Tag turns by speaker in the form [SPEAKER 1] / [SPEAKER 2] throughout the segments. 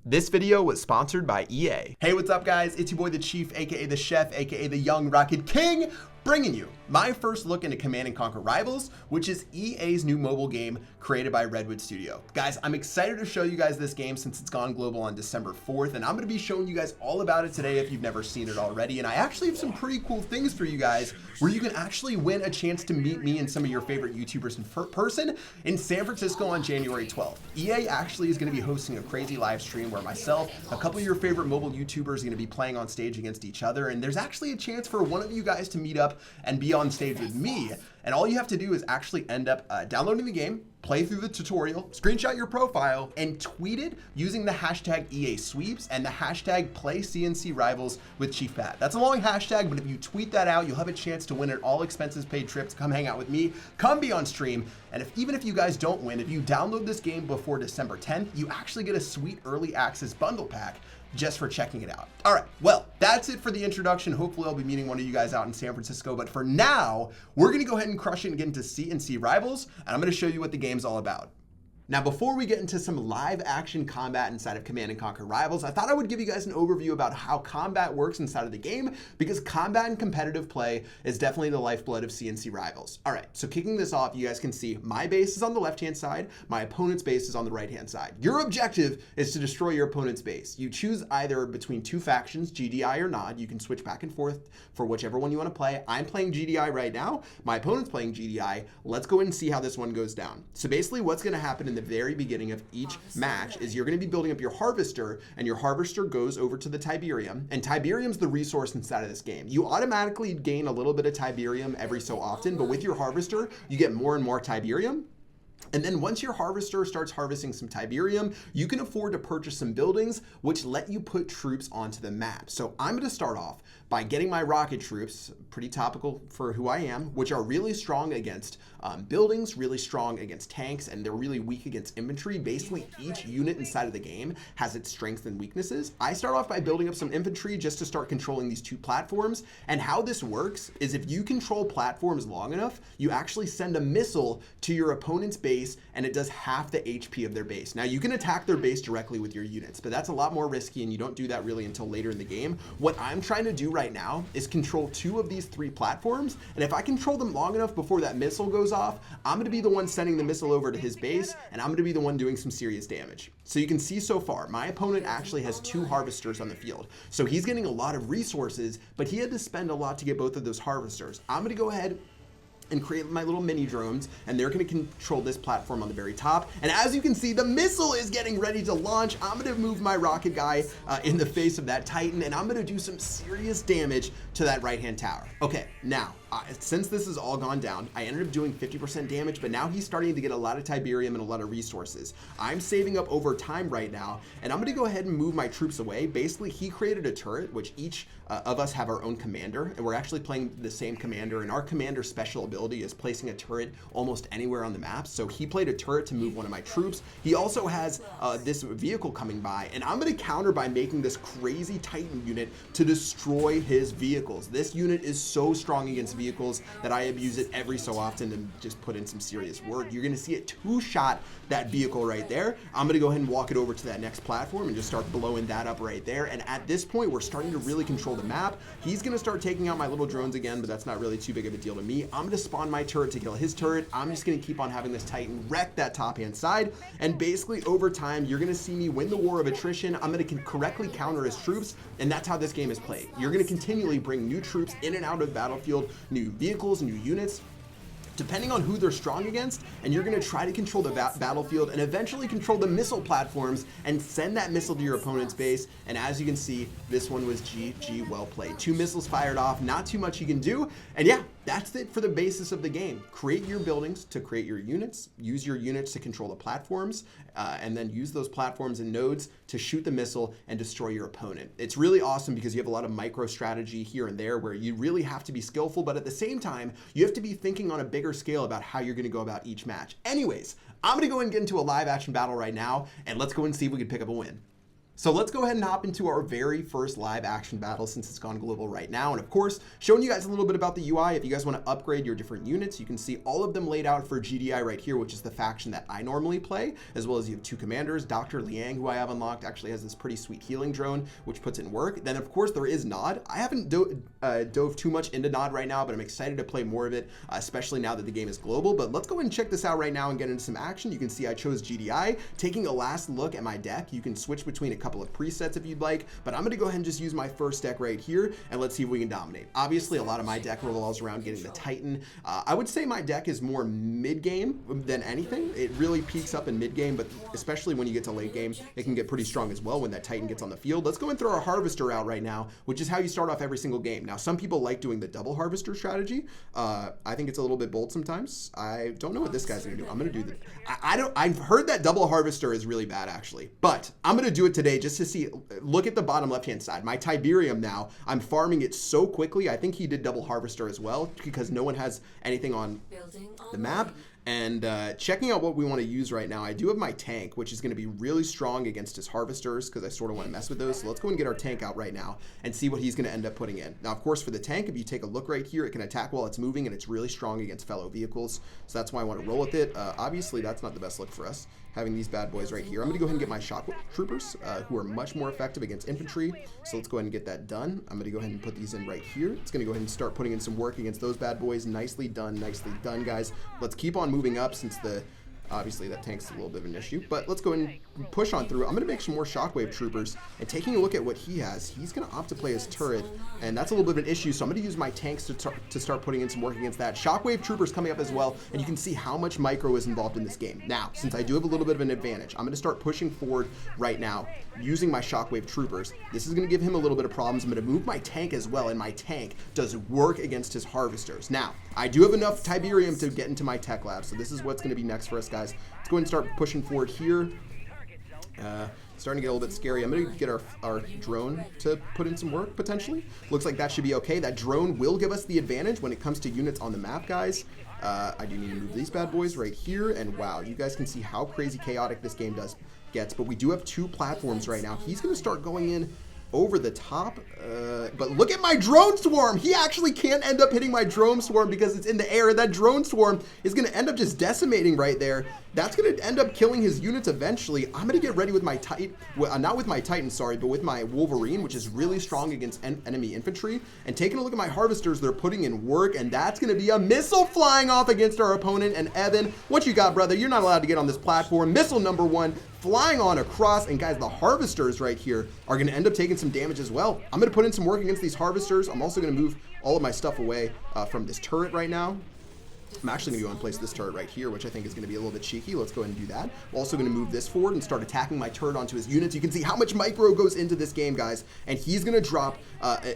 [SPEAKER 1] This video was sponsored by EA. Hey, what's up guys? It's your boy the Chief, aka the Chef, aka the Young Rocket King, bringing you my first look into Command & Conquer Rivals, which is EA's new mobile game created by Redwood Studio. Guys, I'm excited to show you guys this game since it's gone global on December 4th, and I'm going to be showing you guys all about it today if you've never seen it already. And I actually have some pretty cool things for you guys where you can actually win a chance to meet me and some of your favorite YouTubers in person in San Francisco on January 12th. EA actually is going to be hosting a crazy live stream where myself, a couple of your favorite mobile YouTubers are going to be playing on stage against each other, and there's actually a chance for one of you guys to meet up and be on stage with me. And all you have to do is actually end up downloading the game, play through the tutorial, screenshot your profile, and tweet it using the hashtag EA Sweeps and the hashtag PlayCNCRivals with Chief Pat. That's a long hashtag, but if you tweet that out, you'll have a chance to win an all expenses paid trip to come hang out with me, come be on stream. And even if you guys don't win, if you download this game before December 10th, you actually get a sweet early access bundle pack just for checking it out. All right, well, that's it for the introduction. Hopefully I'll be meeting one of you guys out in San Francisco, but for now, we're gonna go ahead and crush it and get into CNC Rivals, and I'm gonna show you what the game's all about. Now, before we get into some live action combat inside of Command & Conquer Rivals, I thought I would give you guys an overview about how combat works inside of the game, because combat and competitive play is definitely the lifeblood of CNC Rivals. All right, so kicking this off, you guys can see my base is on the left-hand side, my opponent's base is on the right-hand side. Your objective is to destroy your opponent's base. You choose either between two factions, GDI or NOD. You can switch back and forth for whichever one you want to play. I'm playing GDI right now. My opponent's playing GDI. Let's go ahead and see how this one goes down. So basically what's going to happen in the very beginning of each match is you're going to be building up your harvester, and your harvester goes over to the Tiberium, and Tiberium's the resource inside of this game. You automatically gain a little bit of Tiberium every so often, but with your harvester you get more and more Tiberium. And then once your harvester starts harvesting some Tiberium, you can afford to purchase some buildings which let you put troops onto the map. So I'm going to start off by getting my rocket troops, pretty topical for who I am, which are really strong against buildings, really strong against tanks, and they're really weak against infantry. Basically, each unit inside of the game has its strengths and weaknesses. I start off by building up some infantry just to start controlling these two platforms. And how this works is if you control platforms long enough, you actually send a missile to your opponent's base, and it does half the HP of their base. Now, you can attack their base directly with your units, but that's a lot more risky, and you don't do that really until later in the game. What I'm trying to do right now is control two of these three platforms, and if I control them long enough before that missile goes off, I'm going to be the one sending the missile over to his base, and I'm going to be the one doing some serious damage. So you can see so far, my opponent actually has two harvesters on the field. So he's getting a lot of resources, but he had to spend a lot to get both of those harvesters. I'm going to go ahead and create my little mini drones, and they're going to control this platform on the very top. And as you can see, the missile is getting ready to launch. I'm going to move my rocket guy in the face of that Titan, and I'm going to do some serious damage to that right-hand tower. Okay, now, since this has all gone down, I ended up doing 50% damage, but now he's starting to get a lot of Tiberium and a lot of resources. I'm saving up over time right now, and I'm going to go ahead and move my troops away. Basically, he created a turret, which each of us have our own commander, and we're actually playing the same commander, and our commander's special ability is placing a turret almost anywhere on the map. So he played a turret to move one of my troops. He also has this vehicle coming by, and I'm going to counter by making this crazy Titan unit to destroy his vehicles. This unit is so strong against vehicles that I abuse it every so often to just put in some serious work. You're going to see it two-shot that vehicle right there. I'm going to go ahead and walk it over to that next platform and just start blowing that up right there. And at this point, we're starting to really control the map. He's going to start taking out my little drones again, but that's not really too big of a deal to me. I'm going to spawn my turret to kill his turret. I'm just going to keep on having this Titan wreck that top-hand side. And basically, over time, you're going to see me win the war of attrition. I'm going to correctly counter his troops, and that's how this game is played. You're going to continually bring new troops in and out of the battlefield, new vehicles, new units, depending on who they're strong against, and you're going to try to control the battlefield and eventually control the missile platforms and send that missile to your opponent's base. And as you can see, this one was GG, well played. Two missiles fired off, not too much you can do. And yeah, that's it for the basis of the game. Create your buildings to create your units, use your units to control the platforms, and then use those platforms and nodes to shoot the missile and destroy your opponent. It's really awesome because you have a lot of micro strategy here and there where you really have to be skillful, but at the same time, you have to be thinking on a bigger scale about how you're going to go about each match. Anyways, I'm going to go and get into a live action battle right now, and let's go and see if we can pick up a win. So let's go ahead and hop into our very first live action battle since it's gone global right now. And of course, showing you guys a little bit about the UI. If you guys want to upgrade your different units, you can see all of them laid out for GDI right here, which is the faction that I normally play, as well as you have 2 commanders. Dr. Liang, who I have unlocked, actually has this pretty sweet healing drone, which puts it in work. Then of course there is Nod. I haven't dove too much into Nod right now, but I'm excited to play more of it, especially now that the game is global. But let's go ahead and check this out right now and get into some action. You can see I chose GDI. Taking a last look at my deck, you can switch between a couple of presets if you'd like, but I'm gonna go ahead and just use my first deck right here, and let's see if we can dominate. Obviously, a lot of my deck revolves around getting the Titan. I would say my deck is more mid-game than anything. It really peaks up in mid-game, but especially when you get to late game, it can get pretty strong as well when that Titan gets on the field. Let's go and throw our Harvester out right now, which is how you start off every single game. Now, some people like doing the double Harvester strategy. I think it's a little bit bold sometimes. I don't know what this guy's gonna do. I'm gonna do the. I've heard that double Harvester is really bad actually, but I'm gonna do it today just to see. Look at the bottom left-hand side. My Tiberium now, I'm farming it so quickly. I think he did double Harvester as well because no one has anything on the map. And checking out what we want to use right now, I do have my tank, which is going to be really strong against his harvesters because I sort of want to mess with those. So let's go and get our tank out right now and see what he's going to end up putting in. Now, of course, for the tank, if you take a look right here, it can attack while it's moving, and it's really strong against fellow vehicles. So that's why I want to roll with it. Obviously, that's not the best look for us, having these bad boys right here. I'm going to go ahead and get my shock troopers, who are much more effective against infantry. So let's go ahead and get that done. I'm going to go ahead and put these in right here. It's going to go ahead and start putting in some work against those bad boys. Nicely done, guys. Let's keep on moving up since obviously that tank's a little bit of an issue, but let's go and push on through. I'm going to make some more shockwave troopers, and taking a look at what he has, he's going to opt to play his turret, and that's a little bit of an issue, so I'm going to use my tanks to start putting in some work against that. Shockwave troopers coming up as well, and you can see how much micro is involved in this game. Now, since I do have a little bit of an advantage, I'm going to start pushing forward right now using my shockwave troopers. This is going to give him a little bit of problems. I'm going to move my tank as well, and my tank does work against his harvesters. Now, I do have enough Tiberium to get into my tech lab, so this is what's going to be next for us, guys. Let's go ahead and start pushing forward here. Starting to get a little bit scary. I'm going to get our drone to put in some work, potentially. Looks like that should be okay. That drone will give us the advantage when it comes to units on the map, guys. I do need to move these bad boys right here. And wow, you guys can see how crazy chaotic this game gets. But we do have 2 platforms right now. He's going to start going in over the top, but look at my drone swarm. He actually can't end up hitting my drone swarm because it's in the air. That drone swarm is going to end up just decimating right there. That's going to end up killing his units eventually. I'm going to get ready with my Titan, not with my Titan, sorry, but with my Wolverine, which is really strong against enemy infantry. And taking a look at my harvesters, they're putting in work, and that's going to be a missile flying off against our opponent. And Evan, what you got, brother? You're not allowed to get on this platform. Missile number 1 flying on across, and guys, the harvesters right here are going to end up taking some damage as well. I'm going to put in some work against these harvesters. I'm also going to move all of my stuff away from this turret right now. I'm actually going to go and place this turret right here, which I think is going to be a little bit cheeky. Let's go ahead and do that. We're also going to move this forward and start attacking my turret onto his units. You can see how much micro goes into this game, guys. And he's going to drop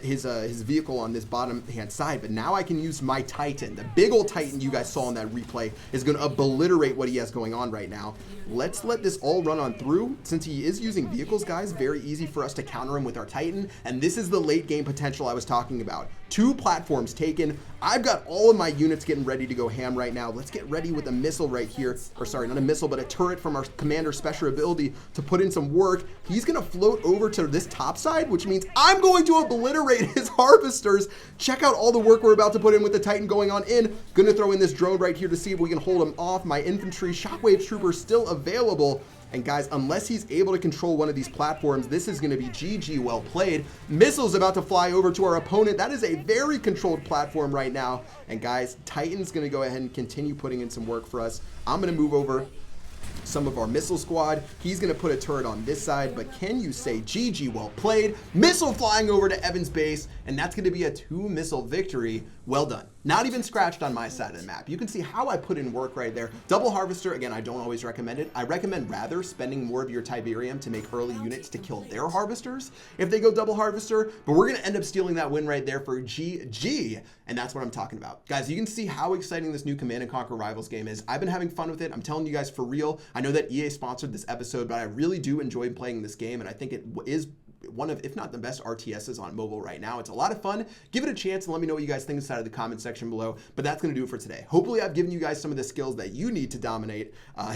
[SPEAKER 1] his vehicle on this bottom-hand side. But now I can use my Titan. The big old Titan you guys saw in that replay is going to obliterate what he has going on right now. Let's let this all run on through. Since he is using vehicles, guys, very easy for us to counter him with our Titan. And this is the late game potential I was talking about. 2 platforms taken. I've got all of my units getting ready to go ham right now. Let's get ready with a missile right here. Or sorry, not a missile, but a turret from our commander's special ability to put in some work. He's going to float over to this top side, which means I'm going to obliterate his harvesters. Check out all the work we're about to put in with the Titan going on in. Going to throw in this drone right here to see if we can hold him off. My infantry shockwave trooper still available. And guys, unless he's able to control one of these platforms, this is going to be GG well played. Missiles about to fly over to our opponent. That is a very controlled platform right now. And guys, Titan's going to go ahead and continue putting in some work for us. I'm going to move over some of our missile squad. He's going to put a turret on this side, but can you say GG well played? Missile flying over to Evan's base, and that's going to be a 2-missile victory. Well done. Not even scratched on my side of the map. You can see how I put in work right there. Double harvester, again, I don't always recommend it. I recommend rather spending more of your Tiberium to make early units to kill their harvesters if they go double harvester, but we're going to end up stealing that win right there for GG, and that's what I'm talking about. Guys, you can see how exciting this new Command & Conquer Rivals game is. I've been having fun with it. I'm telling you guys for real. I know that EA sponsored this episode, but I really do enjoy playing this game, and I think it is one of, if not the best RTSs on mobile right now. It's a lot of fun. Give it a chance and let me know what you guys think inside of the comment section below. But that's going to do it for today. Hopefully I've given you guys some of the skills that you need to dominate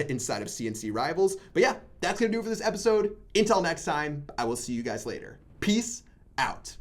[SPEAKER 1] inside of CNC Rivals. But yeah, that's going to do it for this episode. Until next time, I will see you guys later. Peace out.